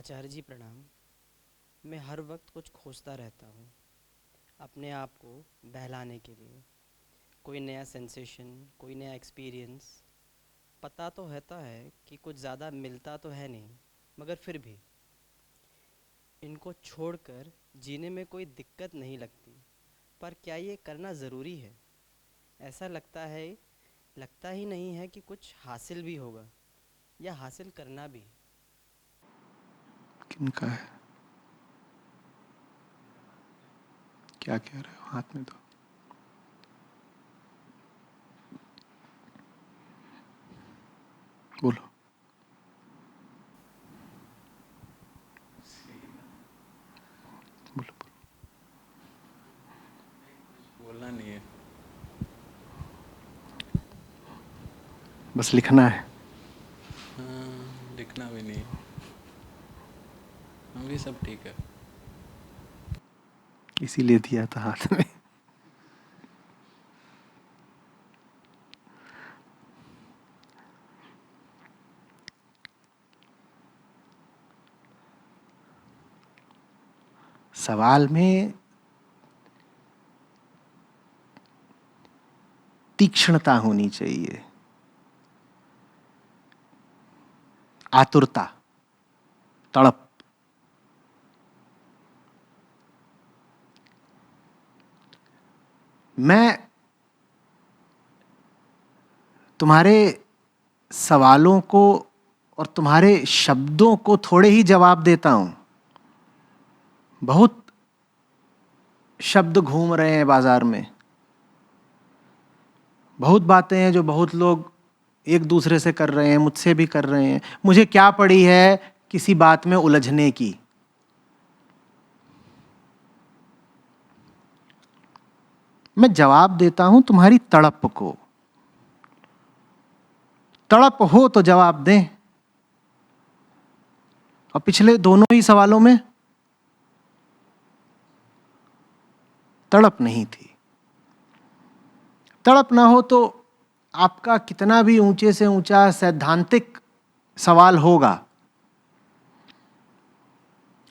आचार्य जी प्रणाम। मैं हर वक्त कुछ खोजता रहता हूँ अपने आप को बहलाने के लिए। कोई नया सेंसेशन, कोई नया एक्सपीरियंस। पता तो रहता है कि कुछ ज़्यादा मिलता तो है नहीं, मगर फिर भी इनको छोड़कर जीने में कोई दिक्कत नहीं लगती। पर क्या ये करना ज़रूरी है? ऐसा लगता ही नहीं है कि कुछ हासिल भी होगा या हासिल करना भी। किनका है? क्या कह रहे हो? हाथ में तो बोलो। बोलो बोलो। बोलना नहीं है। बस लिखना है। हाँ, लिखना भी नहीं। हम भी सब ठीक है। इसीलिए दिया था हाथ में। सवाल में तीक्ष्णता होनी चाहिए, आतुरता, तड़प। मैं तुम्हारे सवालों को और तुम्हारे शब्दों को थोड़े ही जवाब देता हूं। बहुत शब्द घूम रहे हैं बाजार में, बहुत बातें हैं जो बहुत लोग एक दूसरे से कर रहे हैं, मुझसे भी कर रहे हैं। मुझे क्या पड़ी है किसी बात में उलझने की? मैं जवाब देता हूं तुम्हारी तड़प को। तड़प हो तो जवाब दें। और पिछले दोनों ही सवालों में तड़प नहीं थी। तड़प ना हो तो आपका कितना भी ऊंचे से ऊंचा सैद्धांतिक सवाल होगा,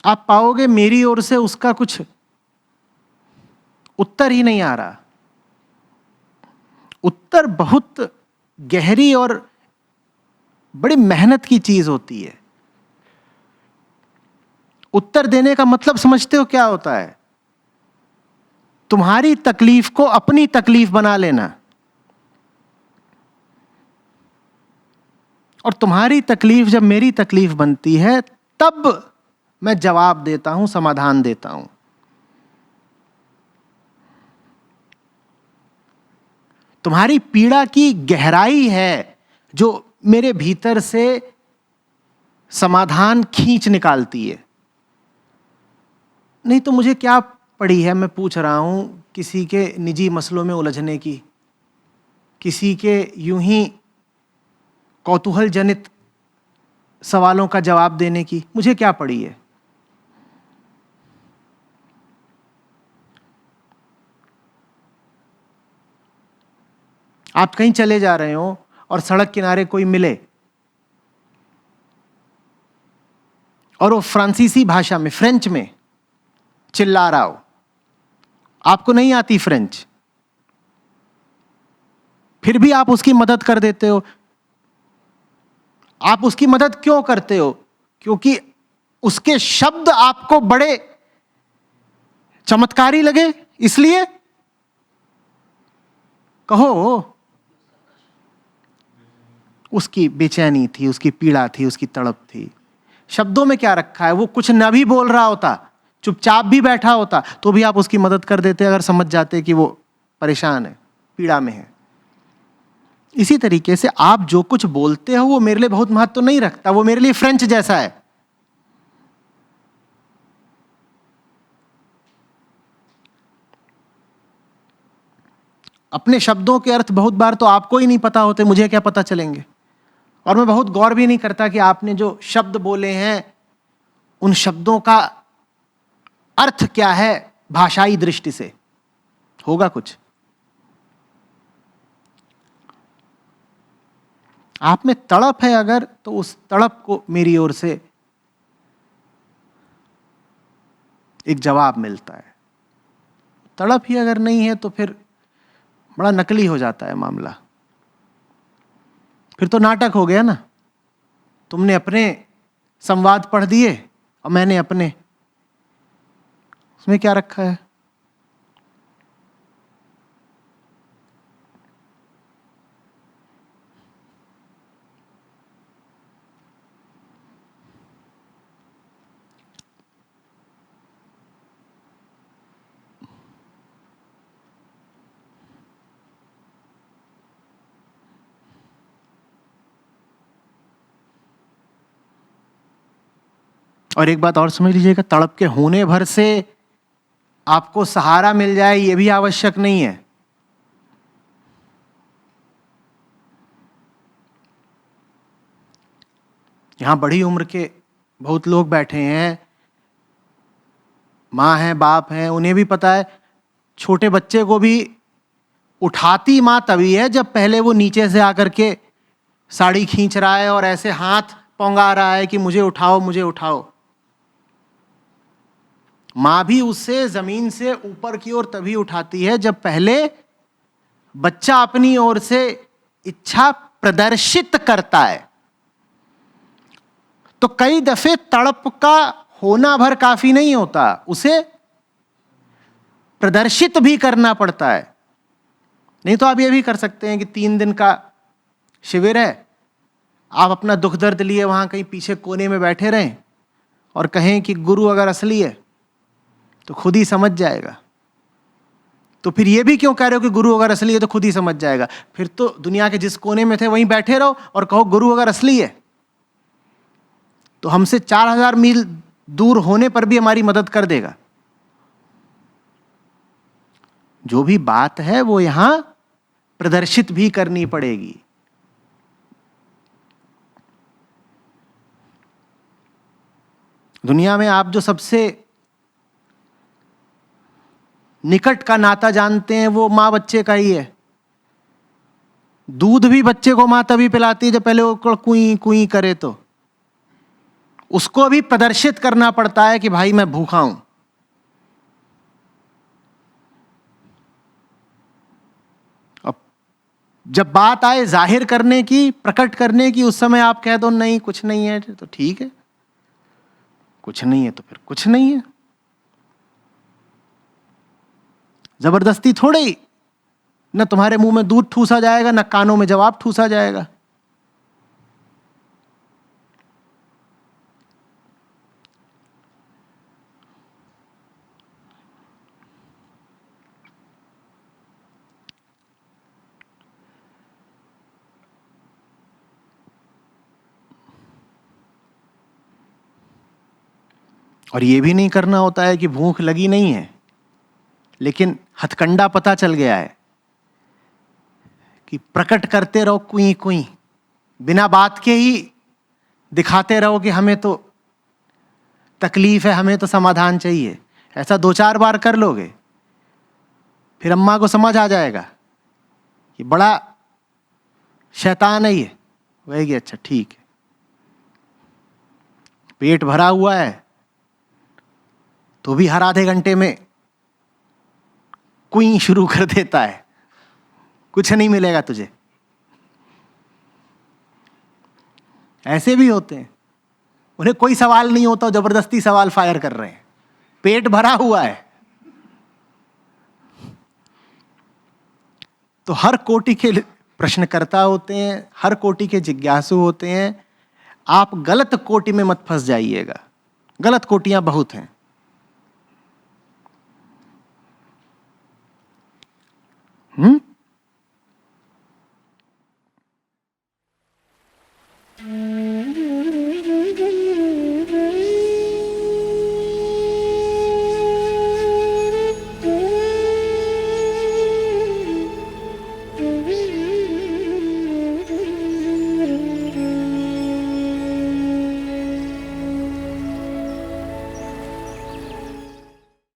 आप पाओगे मेरी ओर से उसका कुछ उत्तर ही नहीं आ रहा। उत्तर बहुत गहरी और बड़ी मेहनत की चीज होती है। उत्तर देने का मतलब समझते हो क्या होता है? तुम्हारी तकलीफ को अपनी तकलीफ बना लेना, और तुम्हारी तकलीफ जब मेरी तकलीफ बनती है तब मैं जवाब देता हूं, समाधान देता हूं। तुम्हारी पीड़ा की गहराई है जो मेरे भीतर से समाधान खींच निकालती है। नहीं तो मुझे क्या पड़ी है, मैं पूछ रहा हूं, किसी के निजी मसलों में उलझने की, किसी के यूं ही कौतूहल जनित सवालों का जवाब देने की मुझे क्या पड़ी है? आप कहीं चले जा रहे हो और सड़क किनारे कोई मिले और वो फ्रांसीसी भाषा में, फ्रेंच में चिल्ला रहा हो, आपको नहीं आती फ्रेंच, फिर भी आप उसकी मदद कर देते हो। आप उसकी मदद क्यों करते हो? क्योंकि उसके शब्द आपको बड़े चमत्कारी लगे, इसलिए? कहो। उसकी बेचैनी थी, उसकी पीड़ा थी, उसकी तड़प थी। शब्दों में क्या रखा है? वो कुछ न भी बोल रहा होता, चुपचाप भी बैठा होता, तो भी आप उसकी मदद कर देते अगर समझ जाते कि वो परेशान है, पीड़ा में है। इसी तरीके से आप जो कुछ बोलते हो वो मेरे लिए बहुत महत्व तो नहीं रखता, वो मेरे लिए फ्रेंच जैसा है। अपने शब्दों के अर्थ बहुत बार तो आपको ही नहीं पता होते, मुझे क्या पता चलेंगे? और मैं बहुत गौर भी नहीं करता कि आपने जो शब्द बोले हैं उन शब्दों का अर्थ क्या है भाषाई दृष्टि से। होगा कुछ आप में तड़प है अगर, तो उस तड़प को मेरी ओर से एक जवाब मिलता है। तड़प ही अगर नहीं है तो फिर बड़ा नकली हो जाता है मामला। फिर तो नाटक हो गया ना, तुमने अपने संवाद पढ़ दिए और मैंने अपने, उसमें क्या रखा है? और एक बात और समझ लीजिएगा, तड़प के होने भर से आपको सहारा मिल जाए ये भी आवश्यक नहीं है। यहां बड़ी उम्र के बहुत लोग बैठे हैं, माँ हैं, बाप हैं, उन्हें भी पता है छोटे बच्चे को भी उठाती माँ तभी है जब पहले वो नीचे से आकर के साड़ी खींच रहा है और ऐसे हाथ पौंगा रहा है कि मुझे उठाओ मुझे उठाओ। माँ भी उससे जमीन से ऊपर की ओर तभी उठाती है जब पहले बच्चा अपनी ओर से इच्छा प्रदर्शित करता है। तो कई दफे तड़प का होना भर काफी नहीं होता, उसे प्रदर्शित भी करना पड़ता है। नहीं तो आप ये भी कर सकते हैं कि 3 दिन का शिविर है, आप अपना दुख दर्द लिए वहां कहीं पीछे कोने में बैठे रहें और कहें कि गुरु अगर असली है तो खुद ही समझ जाएगा। तो फिर ये भी क्यों कह रहे हो कि गुरु अगर असली है तो खुद ही समझ जाएगा? फिर तो दुनिया के जिस कोने में थे वहीं बैठे रहो और कहो गुरु अगर असली है तो हमसे 4000 मील दूर होने पर भी हमारी मदद कर देगा। जो भी बात है वो यहां प्रदर्शित भी करनी पड़ेगी। दुनिया में आप जो सबसे निकट का नाता जानते हैं वो मां बच्चे का ही है। दूध भी बच्चे को मां तभी पिलाती है जब पहले वो कुई कुई करे, तो उसको भी प्रदर्शित करना पड़ता है कि भाई मैं भूखा हूं। अब जब बात आए जाहिर करने की, प्रकट करने की, उस समय आप कह दो नहीं कुछ नहीं है, तो ठीक है, कुछ नहीं है तो फिर कुछ नहीं है। जबरदस्ती थोड़े ही न तुम्हारे मुंह में दूध ठूसा जाएगा न कानों में जवाब ठूसा जाएगा। और यह भी नहीं करना होता है कि भूख लगी नहीं है लेकिन हथकंडा पता चल गया है कि प्रकट करते रहो कुई कुई, बिना बात के ही दिखाते रहो कि हमें तो तकलीफ है, हमें तो समाधान चाहिए। ऐसा 2-4 बार कर लोगे फिर अम्मा को समझ आ जाएगा कि बड़ा शैतान है ये। वही अच्छा ठीक है, पेट भरा हुआ है तो भी हर आधे घंटे में कुई शुरू कर देता है, कुछ नहीं मिलेगा तुझे। ऐसे भी होते हैं, उन्हें कोई सवाल नहीं होता, जबरदस्ती सवाल फायर कर रहे हैं, पेट भरा हुआ है। तो हर कोटि के प्रश्नकर्ता होते हैं, हर कोटि के जिज्ञासु होते हैं। आप गलत कोटि में मत फंस जाइएगा, गलत कोटियां बहुत हैं।